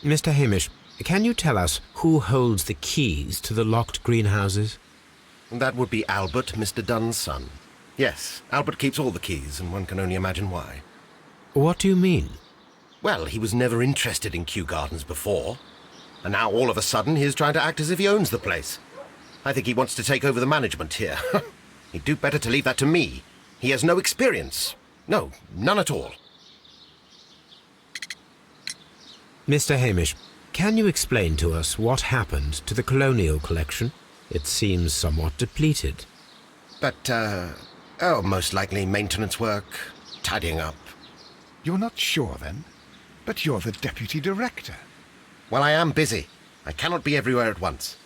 Mr. Hamish, can you tell us who holds the keys to the locked greenhouses? That would be Albert, Mr. Dunn's son. Yes, Albert keeps all the keys, and one can only imagine why. What do you mean? Well, he was never interested in Kew Gardens before, and now all of a sudden he's trying to act as if he owns the place. I think he wants to take over the management here. He'd do better to leave that to me. He has no experience. No, none at all. Mr. Hamish, can you explain to us what happened to the colonial collection? It seems somewhat depleted. But, most likely maintenance work, tidying up. You're not sure, then? But you're the deputy director. Well, I am busy. I cannot be everywhere at once.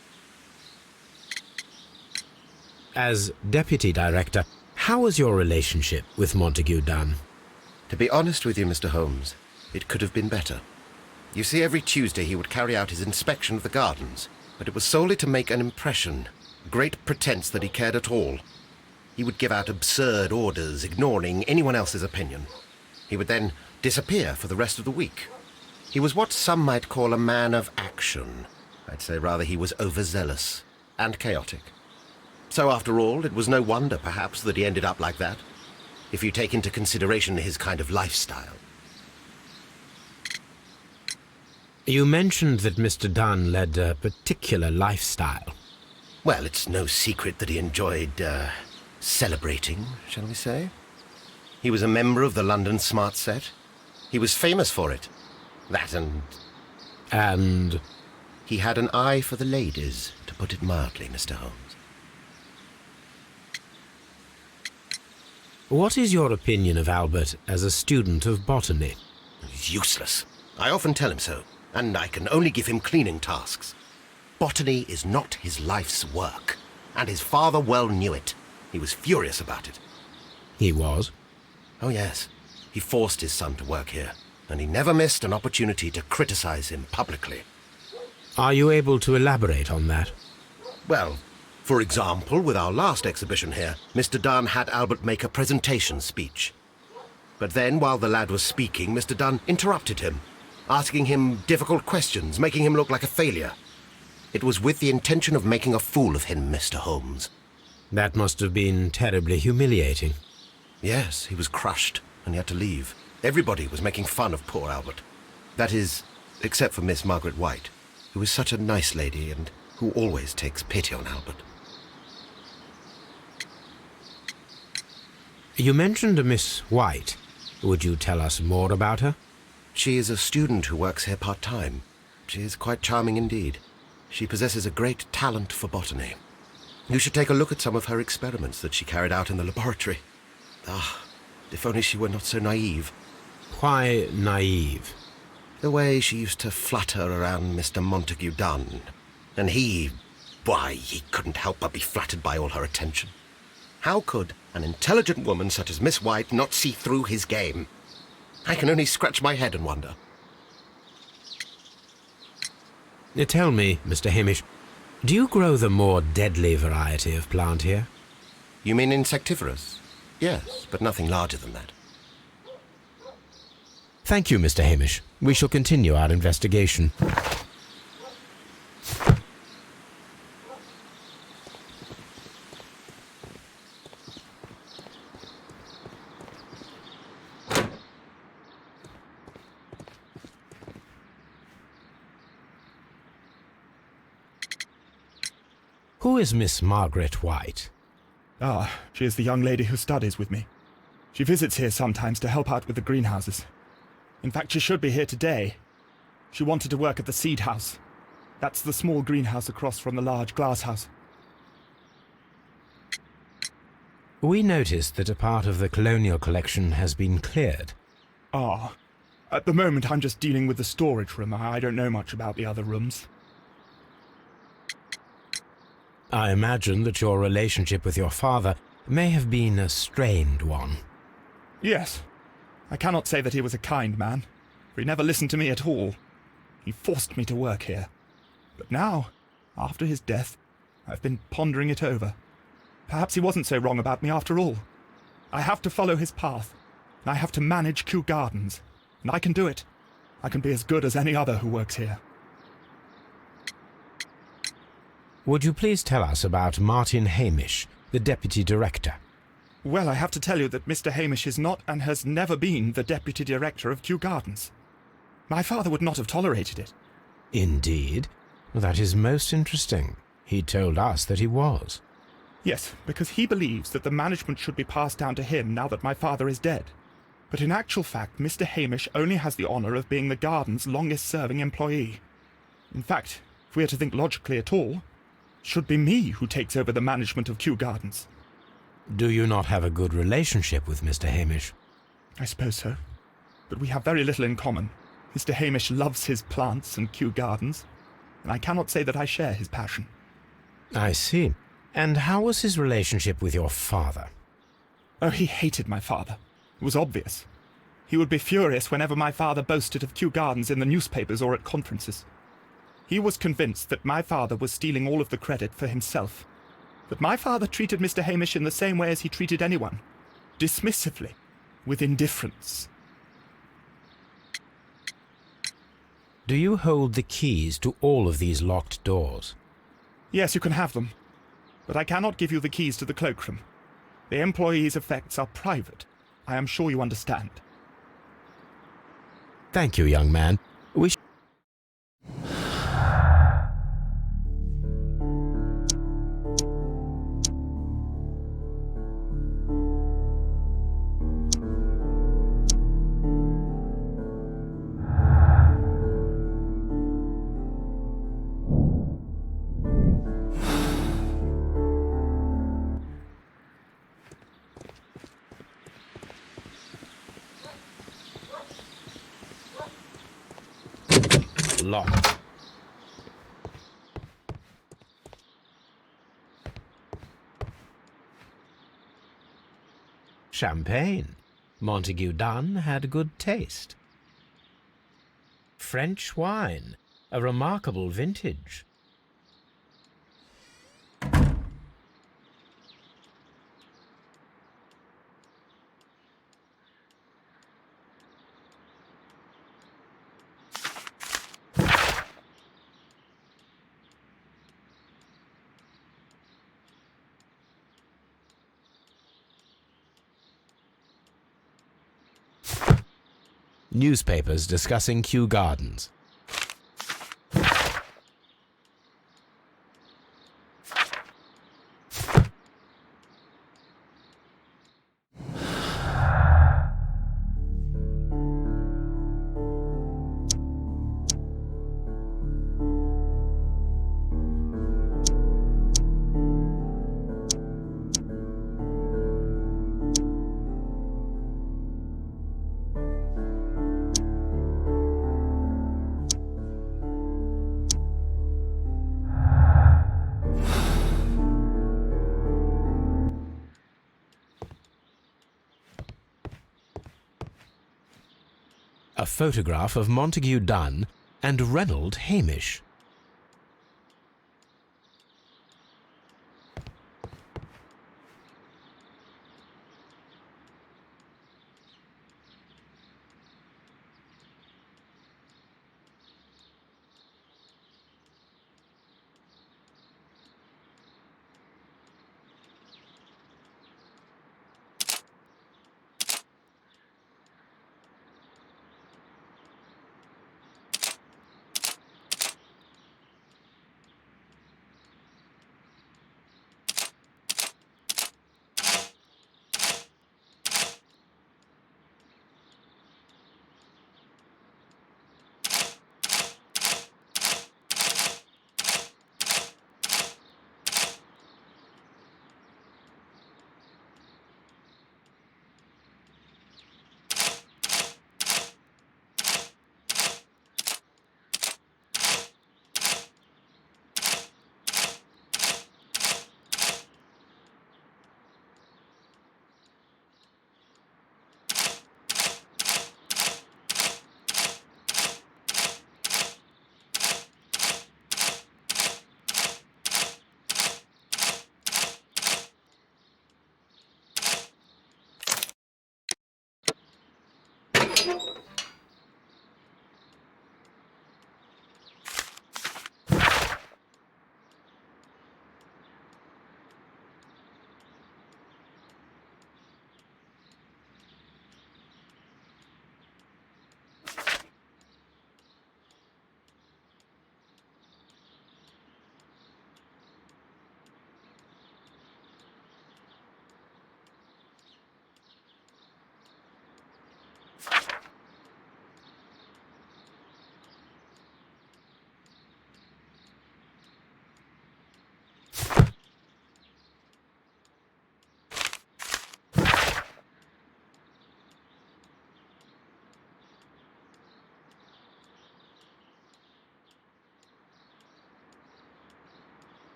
As deputy director, how was your relationship with Montague Dunn? To be honest with you, Mr. Holmes, it could have been better. You see, every Tuesday he would carry out his inspection of the gardens, but it was solely to make an impression, a great pretense that he cared at all. He would give out absurd orders, ignoring anyone else's opinion. He would then disappear for the rest of the week. He was what some might call a man of action. I'd say rather he was overzealous and chaotic. So after all, it was no wonder, perhaps, that he ended up like that, if you take into consideration his kind of lifestyle. You mentioned that Mr. Dunn led a particular lifestyle. Well, it's no secret that he enjoyed, celebrating, shall we say. He was a member of the London Smart Set. He was famous for it. That and... And? He had an eye for the ladies, to put it mildly, Mr. Holmes. What is your opinion of Albert as a student of botany? He's useless. I often tell him so, and I can only give him cleaning tasks. Botany is not his life's work, and his father well knew it. He was furious about it. He was? Oh, yes. He forced his son to work here, and he never missed an opportunity to criticize him publicly. Are you able to elaborate on that? Well, for example, with our last exhibition here, Mr. Dunn had Albert make a presentation speech. But then, while the lad was speaking, Mr. Dunn interrupted him, asking him difficult questions, making him look like a failure. It was with the intention of making a fool of him, Mr. Holmes. That must have been terribly humiliating. Yes, he was crushed, and he had to leave. Everybody was making fun of poor Albert. That is, except for Miss Margaret White, who is such a nice lady and who always takes pity on Albert. You mentioned a Miss White. Would you tell us more about her? She is a student who works here part-time. She is quite charming indeed. She possesses a great talent for botany. You should take a look at some of her experiments that she carried out in the laboratory. Ah, if only she were not so naive. Why naive? The way she used to flutter around Mr. Montague Dunn. And he couldn't help but be flattered by all her attention. How could an intelligent woman such as Miss White not see through his game? I can only scratch my head and wonder. Tell me, Mr. Hamish, do you grow the more deadly variety of plant here? You mean insectivorous? Yes, but nothing larger than that. Thank you, Mr. Hamish. We shall continue our investigation. Who is Miss Margaret White? Ah, she is the young lady who studies with me. She visits here sometimes to help out with the greenhouses. In fact, she should be here today. She wanted to work at the seed house. That's the small greenhouse across from the large glass house. We noticed that a part of the colonial collection has been cleared. Ah, at the moment I'm just dealing with the storage room. I don't know much about the other rooms. I imagine that your relationship with your father may have been a strained one. Yes. I cannot say that he was a kind man, for he never listened to me at all. He forced me to work here. But now, after his death, I've been pondering it over. Perhaps he wasn't so wrong about me after all. I have to follow his path, and I have to manage Kew Gardens, and I can do it. I can be as good as any other who works here. Would you please tell us about Martin Hamish, the Deputy Director? Well, I have to tell you that Mr. Hamish is not and has never been the Deputy Director of Kew Gardens. My father would not have tolerated it. Indeed? That is most interesting. He told us that he was. Yes, because he believes that the management should be passed down to him now that my father is dead. But in actual fact, Mr. Hamish only has the honour of being the garden's longest-serving employee. In fact, if we are to think logically at all, it should be me who takes over the management of Kew Gardens. Do you not have a good relationship with Mr. Hamish? I suppose so. But we have very little in common. Mr. Hamish loves his plants and Kew Gardens, and I cannot say that I share his passion. I see. And how was his relationship with your father? Oh, he hated my father. It was obvious. He would be furious whenever my father boasted of Kew Gardens in the newspapers or at conferences. He was convinced that my father was stealing all of the credit for himself. But my father treated Mr. Hamish in the same way as he treated anyone. Dismissively. With indifference. Do you hold the keys to all of these locked doors? Yes, you can have them. But I cannot give you the keys to the cloakroom. The employees' effects are private. I am sure you understand. Thank you, young man. We locked. Champagne. Montague Dunn had good taste. French wine. A remarkable vintage. Newspapers discussing Kew Gardens. A photograph of Montague Dunn and Reynold Hamish.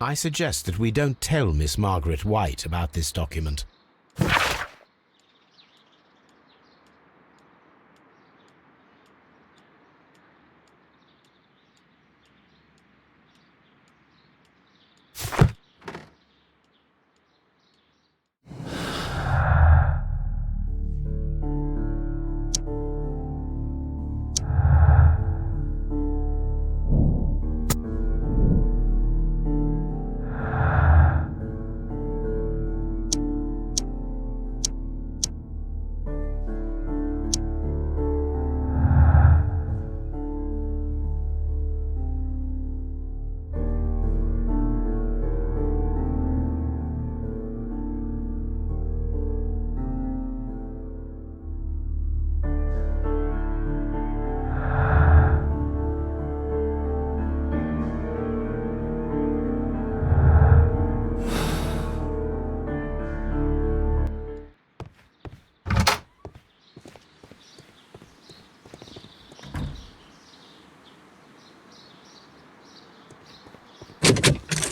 I suggest that we don't tell Miss Margaret White about this document.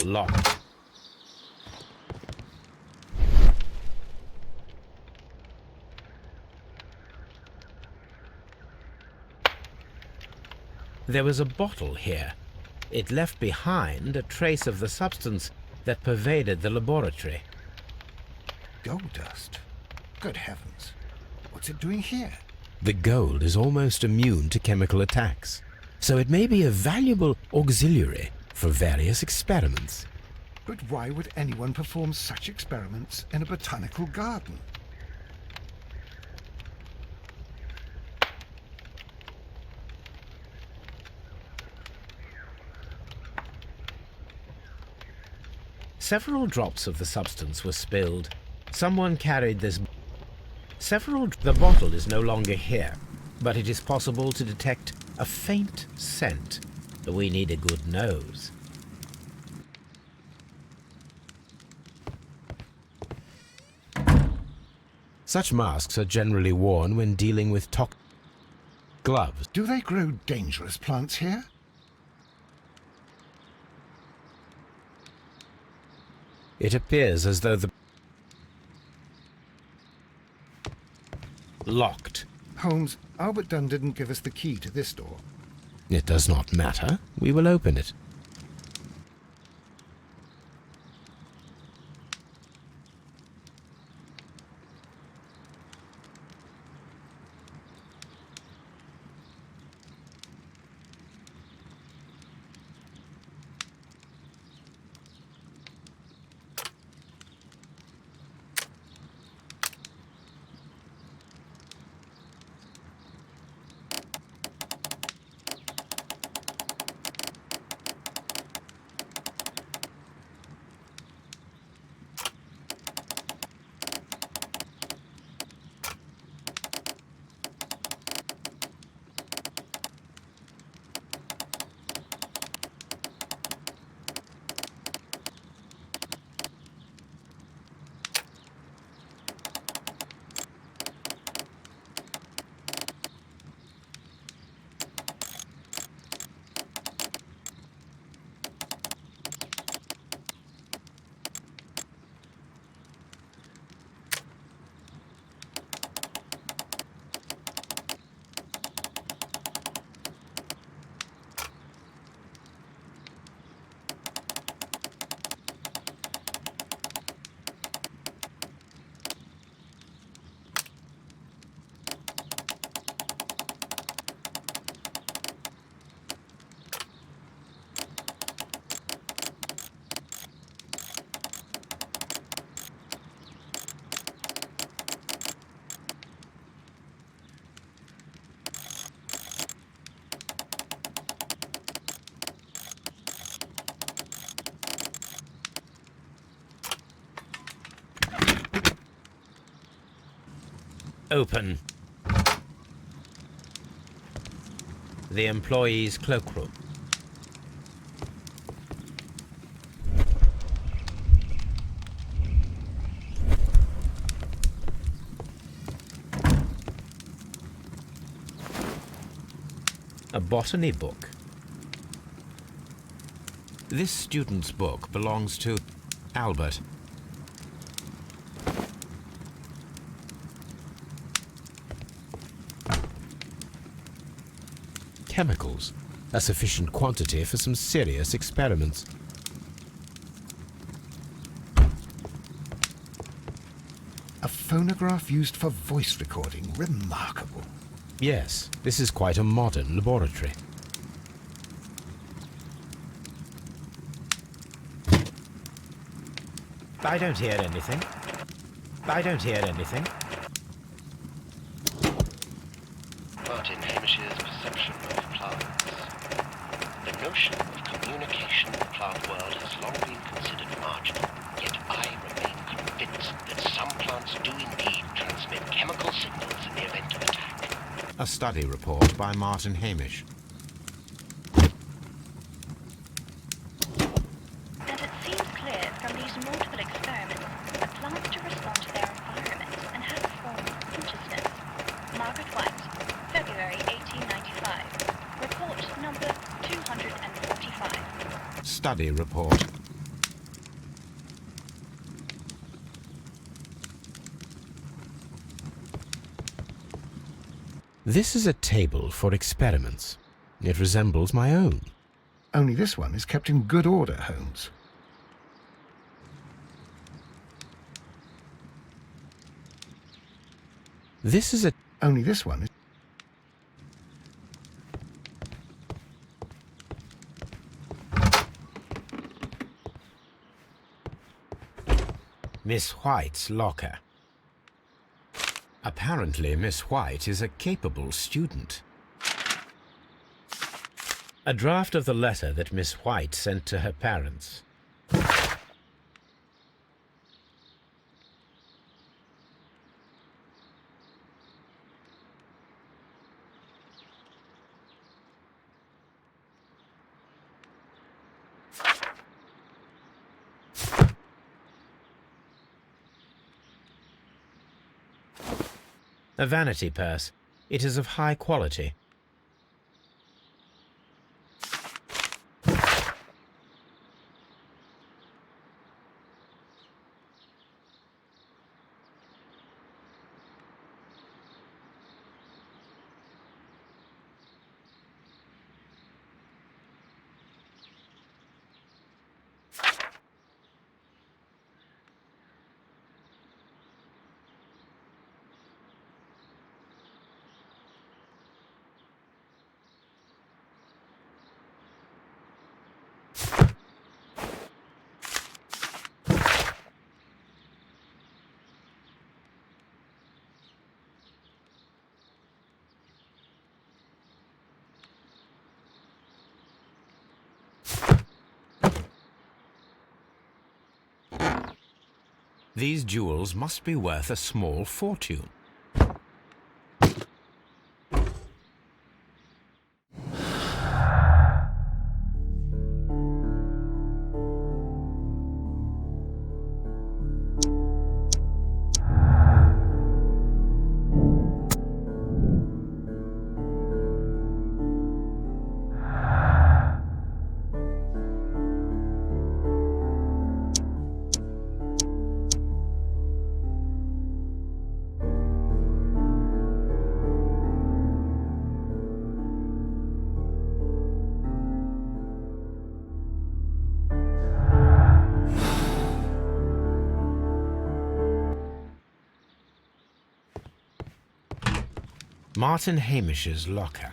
Locked. There was a bottle here. It left behind a trace of the substance that pervaded the laboratory. Gold dust? Good heavens. What's it doing here? The gold is almost immune to chemical attacks, so it may be a valuable auxiliary for various experiments. But why would anyone perform such experiments in a botanical garden? Several drops of the substance were spilled. Someone carried this. The bottle is no longer here, but it is possible to detect a faint scent. We need a good nose. Such masks are generally worn when dealing with gloves. Do they grow dangerous plants here? It appears as though the... Locked. Holmes, Albert Dunn didn't give us the key to this door. It does not matter. We will open it. Open. The employee's cloakroom. A botany book. This student's book belongs to Albert. Chemicals, a sufficient quantity for some serious experiments. A phonograph used for voice recording. Remarkable. Yes, this is quite a modern laboratory. I don't hear anything. I don't hear anything. Martin Hamish's perception of plants. The notion of communication in the plant world has long been considered marginal, yet I remain convinced that some plants do indeed transmit chemical signals in the event of attack. A study report by Martin Hamish. And it seems clear from these multiple experiments that plants do respond to their environment and have a form of consciousness. Margaret White, February 1895. Report number 245. Study report. This is a table for experiments. It resembles my own. Only this one is kept in good order, Holmes. This is a... Only this one is... Miss White's locker. Apparently, Miss White is a capable student. A draft of the letter that Miss White sent to her parents. A vanity purse. It is of high quality. These jewels must be worth a small fortune. Martin Hamish's locker.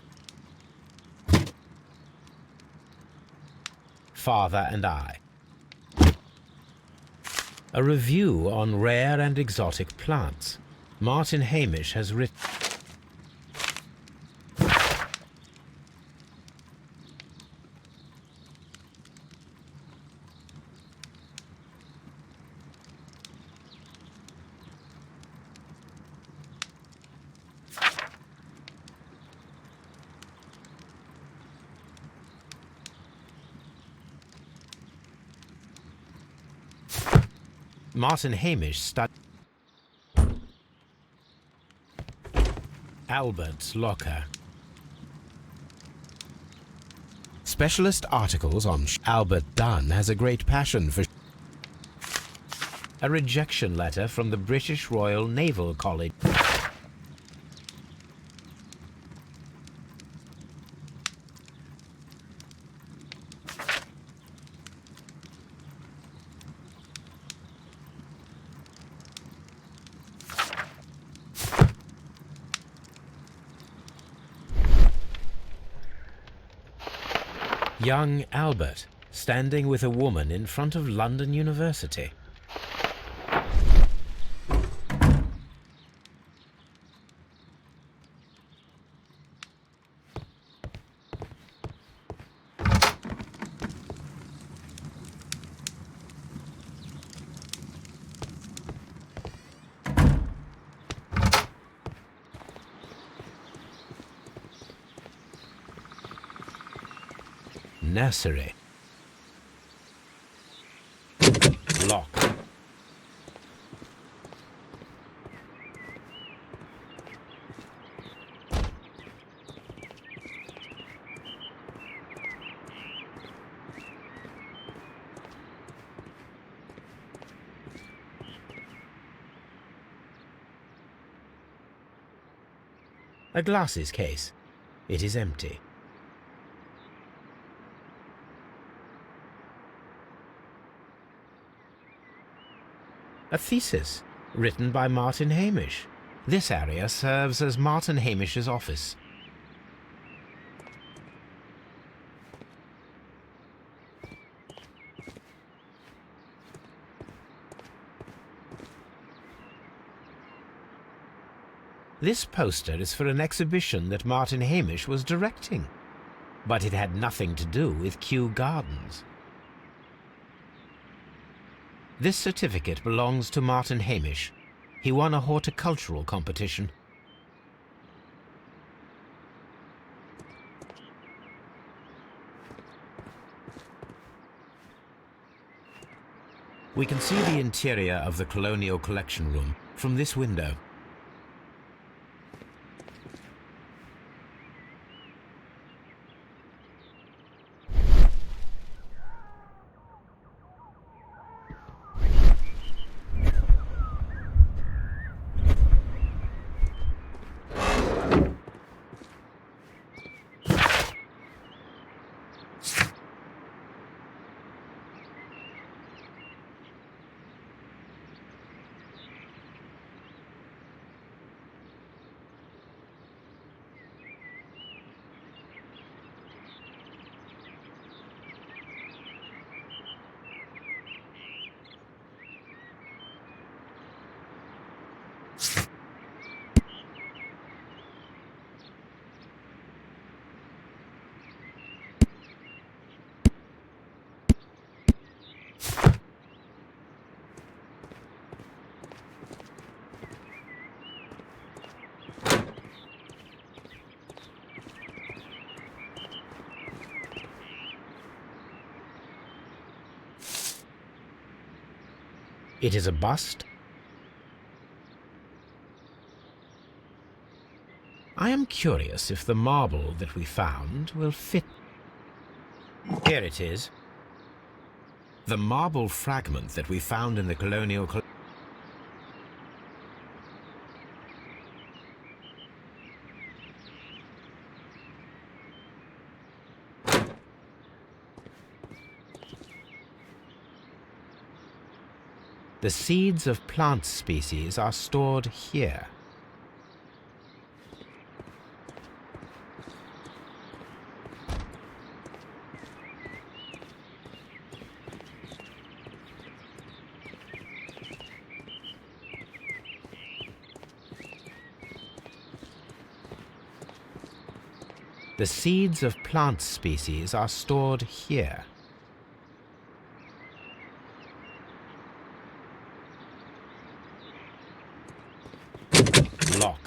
Father and I. A review on rare and exotic plants. Martin Hamish has written. Martin Hamish studied Albert's locker. Specialist articles on Albert Dunn has a great passion for a rejection letter from the British Royal Naval College. Young Albert, standing with a woman in front of London University. Nursery. Lock. A glasses case. It is empty. A thesis, written by Martin Hamish. This area serves as Martin Hamish's office. This poster is for an exhibition that Martin Hamish was directing, but it had nothing to do with Kew Gardens. This certificate belongs to Martin Hamish. He won a horticultural competition. We can see the interior of the Colonial Collection Room from this window. It is a bust. I am curious if the marble that we found will fit. Here it is. The marble fragment that we found in the Colonial The seeds of plant species are stored here. The seeds of plant species are stored here. Lock.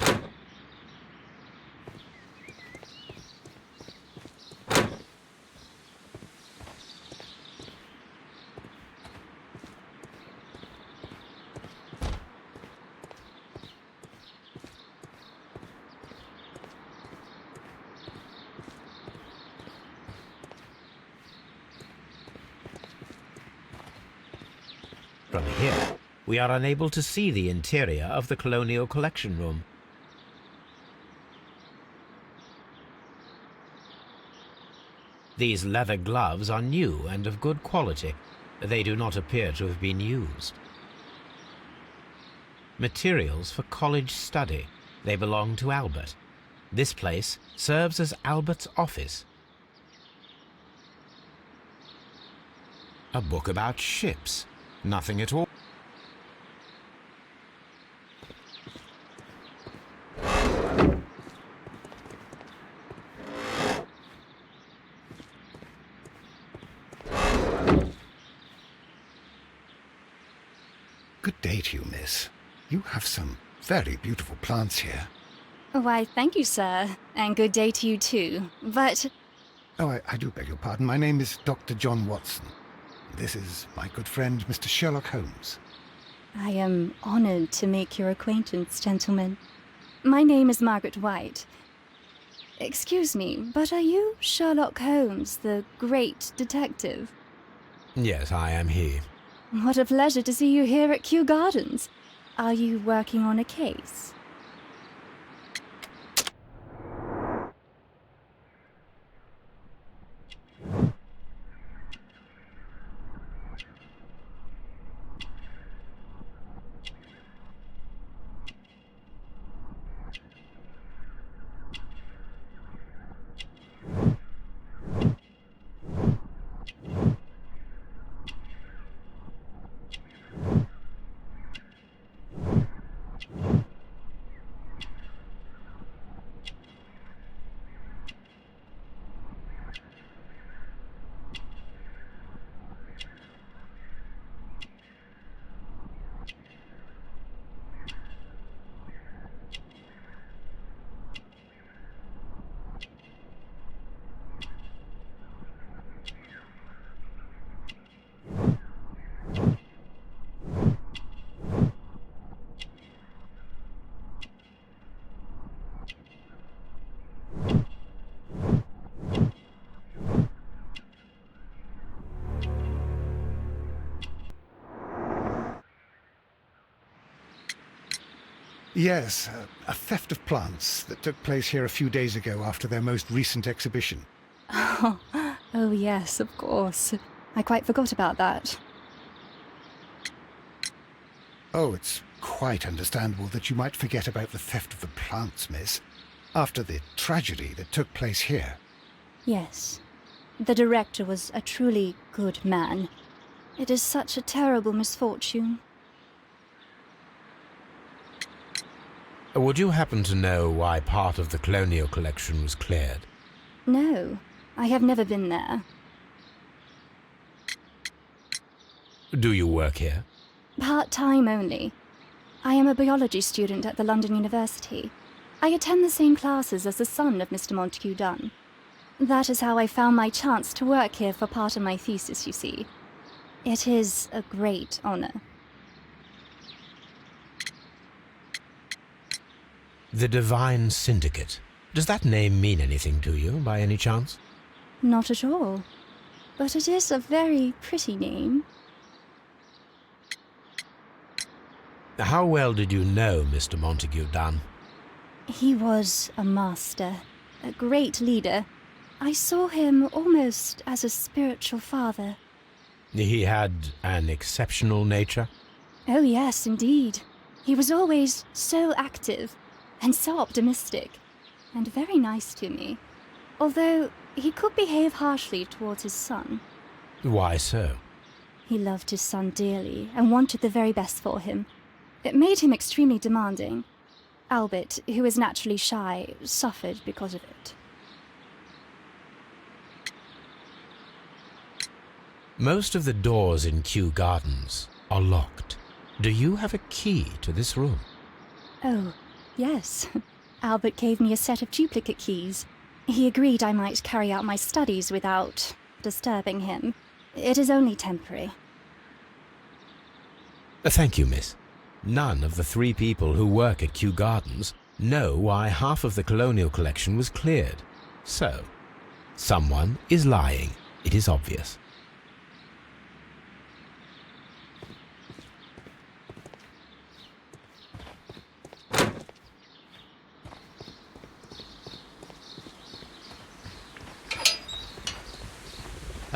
From here, we are unable to see the interior of the Colonial Collection Room. These leather gloves are new and of good quality. They do not appear to have been used. Materials for college study. They belong to Albert. This place serves as Albert's office. A book about ships. Nothing at all. Good day to you, miss. You have some very beautiful plants here. Why, thank you, sir. And good day to you, too. But... Oh, I do beg your pardon. My name is Dr. John Watson. This is my good friend, Mr. Sherlock Holmes. I am honored to make your acquaintance, gentlemen. My name is Margaret White. Excuse me, but are you Sherlock Holmes, the great detective? Yes, I am he. What a pleasure to see you here at Kew Gardens. Are you working on a case? Yes, a theft of plants that took place here a few days ago after their most recent exhibition. Oh yes, of course. I quite forgot about that. Oh, it's quite understandable that you might forget about the theft of the plants, miss, after the tragedy that took place here. Yes. The director was a truly good man. It is such a terrible misfortune. Would you happen to know why part of the Colonial Collection was cleared? No, I have never been there. Do you work here? Part-time only. I am a biology student at the London University. I attend the same classes as the son of Mr. Montague Dunn. That is how I found my chance to work here for part of my thesis, you see. It is a great honor. The Divine Syndicate. Does that name mean anything to you, by any chance? Not at all. But it is a very pretty name. How well did you know Mr. Montague Dunn? He was a master, a great leader. I saw him almost as a spiritual father. He had an exceptional nature? Oh yes, indeed. He was always so active and so optimistic, and very nice to me. Although he could behave harshly towards his son. Why so? He loved his son dearly and wanted the very best for him. It made him extremely demanding. Albert, who is naturally shy, suffered because of it. Most of the doors in Kew Gardens are locked. Do you have a key to this room? Oh, yes. Albert gave me a set of duplicate keys. He agreed I might carry out my studies without disturbing him. It is only temporary. Thank you, miss. None of the 3 people who work at Kew Gardens know why half of the Colonial Collection was cleared. So, someone is lying. It is obvious.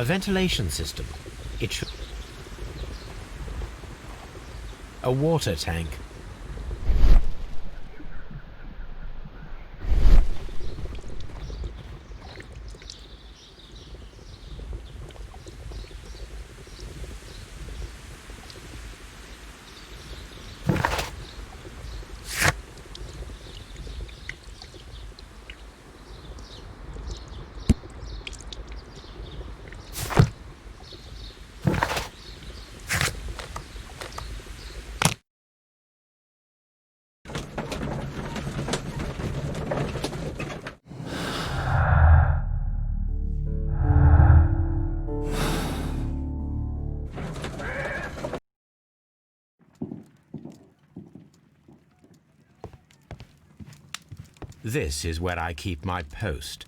A ventilation system. It should... A water tank. This is where I keep my post.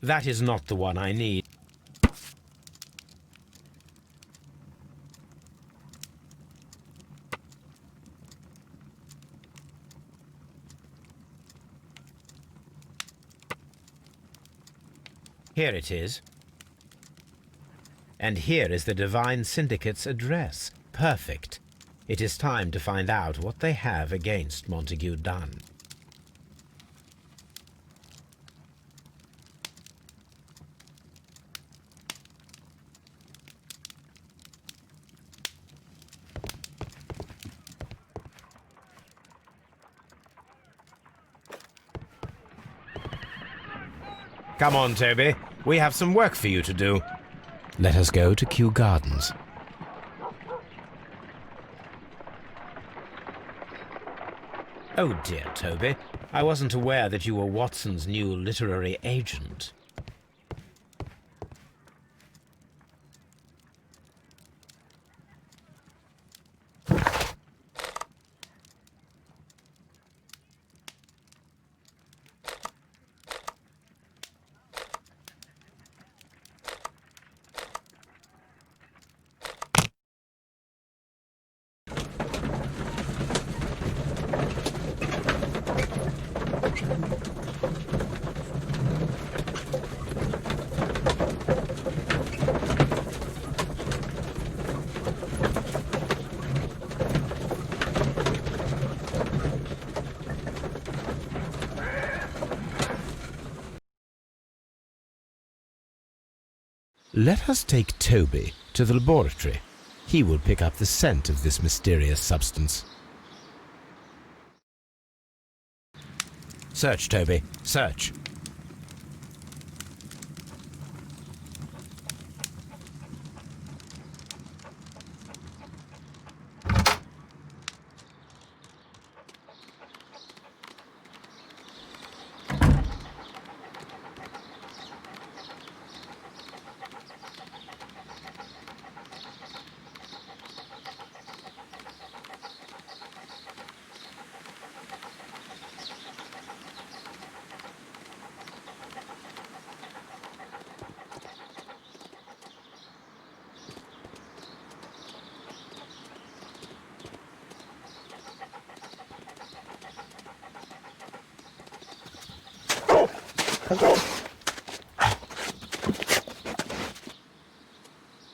That is not the one I need. Here it is. And here is the Divine Syndicate's address. Perfect. It is time to find out what they have against Montague Dunn. Come on, Toby. We have some work for you to do. Let us go to Kew Gardens. Oh dear, Toby. I wasn't aware that you were Watson's new literary agent. Let us take Toby to the laboratory. He will pick up the scent of this mysterious substance. Search, Toby. Search.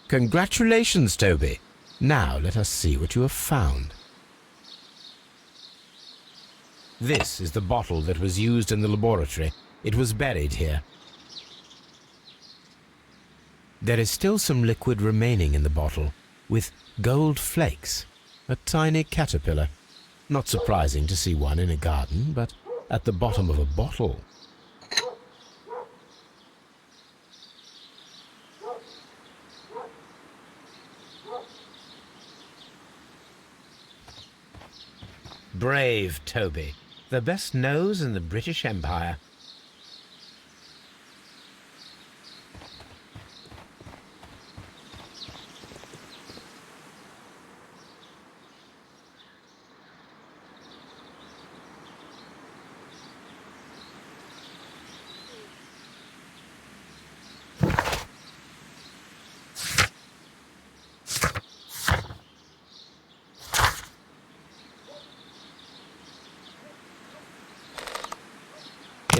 Congratulations, Toby. Now let us see what you have found. This is the bottle that was used in the laboratory. It was buried here. There is still some liquid remaining in the bottle, with gold flakes, a tiny caterpillar. Not surprising to see one in a garden, but at the bottom of a bottle. Brave Toby, the best nose in the British Empire.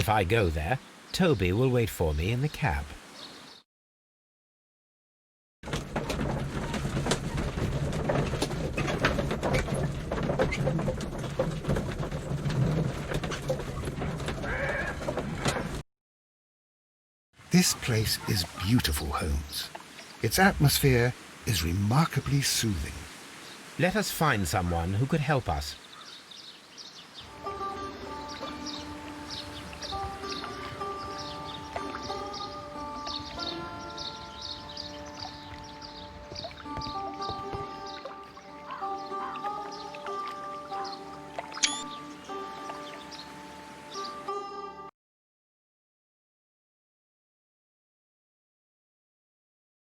If I go there, Toby will wait for me in the cab. This place is beautiful, Holmes. Its atmosphere is remarkably soothing. Let us find someone who could help us.